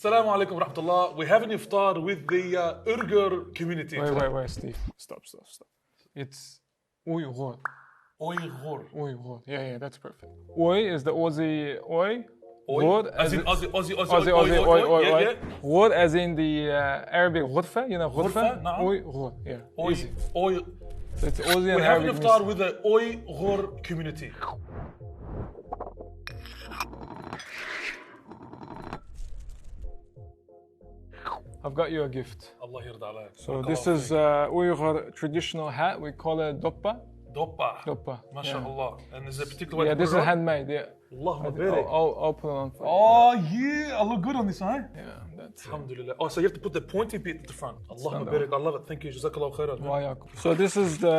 Assalamu alaikum wa rahmatullah. We're having iftar with the Uyghur community. Wait, Steve. Stop. It's Uyghur. Uyghur. Yeah, that's perfect. Oi is the Aussie oi. Oi? Word As in Aussie, oi. yeah. Word as in the Arabic غرفة, you know غرفة? غرفة, نعم. Uyghur, yeah. Easy. Oi. So it's Aussie and We're having Arabic. iftar with the Uyghur community. I've got you a gift. Allah yirda alayk. So this is Uyghur traditional hat. We call it doppa. Doppa. MashaAllah. And is there a particular way Yeah, to this put is it on? handmade. Yeah. Allahumma barik. I'll put it on for you. Oh yeah, I look good on this, eh? Yeah, that's it. Alhamdulillah. Oh, so you have to put the pointy bit at the front. Allahumma barik. I love it. Thank you. Jazakallah khairan. Wayakum. So this is the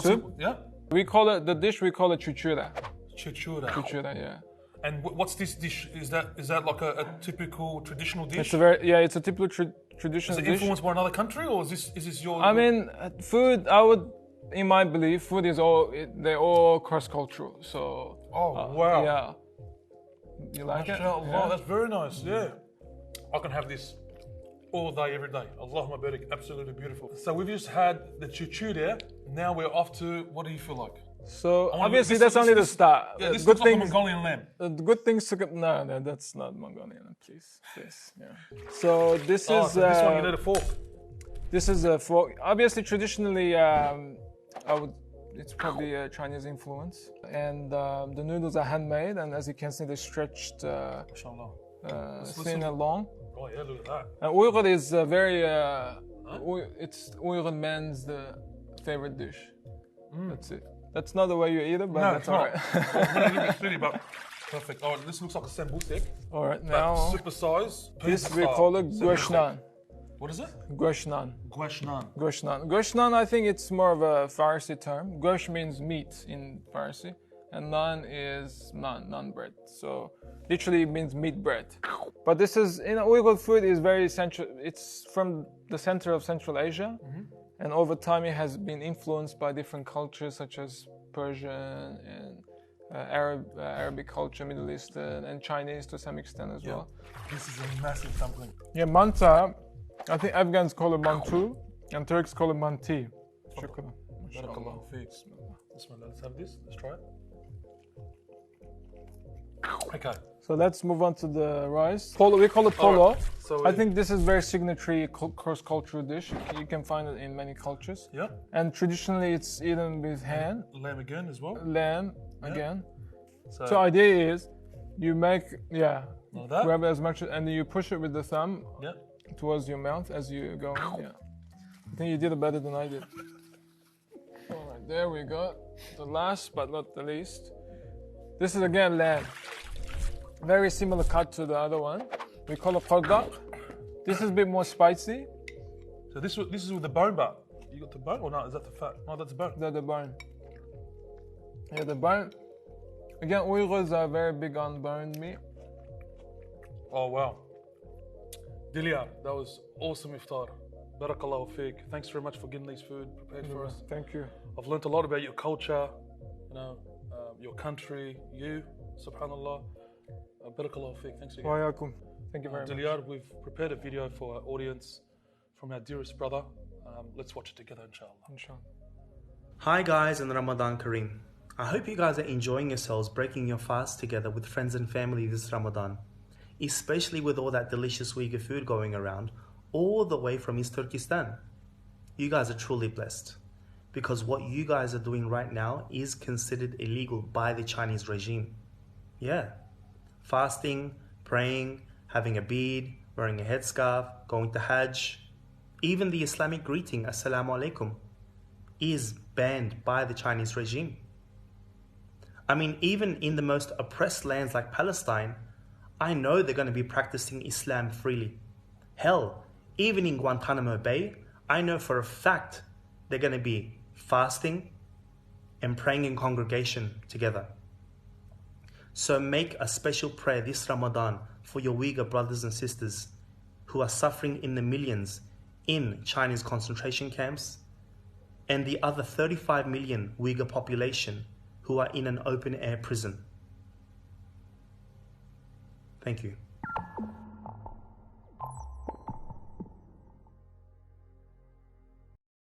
soup. Yeah? We call it chuchura. Chuchura. Yeah. And what's this dish? Is that like a typical traditional dish? It's a typical traditional Is it dish. influenced by another country, or is this your? I mean, food. In my belief, food is they're all cross-cultural. So. Oh wow. Yeah. You like it? MashaAllah, Yeah. that's very nice. Yeah. I can have this all day, every day. Allahumma barik. Absolutely beautiful. So we've just had the chuchura. Now we're off to. What do you feel like? So obviously that's only the start. Yeah, this Good looks like a things. Mongolian lamb. Good things to get. No, that's not Mongolian. Please. Yeah. So this is. So this one you need a fork. This is a fork. Obviously, traditionally, it's probably a Chinese influence, and the noodles are handmade, and as you can see, they're stretched MashaAllah. thin and long. Oh yeah, look at that. And Uyghur is very. It's Uyghur men's favorite dish. That's it. That's not the way you eat it, but No, that's it's all not. right. It's a little bit sweetie, but perfect. Oh, this looks like a sambusek. All right, But now super size. this we pizza call it style. guashnan. What is it? Guashnan. Guashnan. Guashnan, I think it's more of a Farsi term. Gosh means meat in Farsi, and naan is naan bread. So literally it means meat bread. But this is, Uyghur food is very central. It's from the center of Central Asia, and over time it has been influenced by different cultures such as Persian and Arabic culture, Middle Eastern, and Chinese to some extent as well. This is a massive dumpling. Yeah, manta. I think Afghans call it mantu, and Turks call it manti. Shukran. Barakallahu feek. Bismillah. Let's have this. Let's try it. Okay. So let's move on to the rice. Polo, we call it polo. Right. So I think this is very signature cross-cultural dish. You can find it in many cultures. Yeah. And traditionally, it's eaten with ham, Lamb again as well. lamb again. So idea is, you make like that. grab as much, and then you push it with the thumb Yeah. towards your mouth as you go. Yeah. I think you did it better than I did. All right, there we go. The last but not the least. This is again lamb. Very similar cut to the other one. We call it kordak. This is a bit more spicy. So this is with the bone bar. You got the bone, or no? Is that the fat? No, that's the bone. The bone. Yeah, the bone. Again, Uyghurs are very big on boned meat. Oh wow. Dilia, that was awesome iftar. Barakallahu feek. Thanks very much for getting these food prepared for us. Thank you. I've learnt a lot about your culture, your country, you, subhanallah. Barakallahu feek. Thanks again. Wayakum. Thank you very much. Dilia, we've prepared a video for our audience from our dearest brother. Let's watch it together, inshallah. Inshallah. Hi guys, and Ramadan Kareem. I hope you guys are enjoying yourselves breaking your fast together with friends and family this Ramadan, especially with all that delicious Uyghur food going around all the way from East Turkestan. You guys are truly blessed, because what you guys are doing right now is considered illegal by the Chinese regime. Yeah, fasting, praying, having a bead, wearing a headscarf, going to Hajj, even the Islamic greeting, Assalamu alaikum, is banned by the Chinese regime. I mean, even in the most oppressed lands like Palestine, I know they're going to be practicing Islam freely. Hell, even in Guantanamo Bay, I know for a fact they're going to be fasting and praying in congregation together. So make a special prayer this Ramadan for your Uyghur brothers and sisters who are suffering in the millions in Chinese concentration camps, and the other 35 million Uyghur population who are in an open-air prison. Thank you.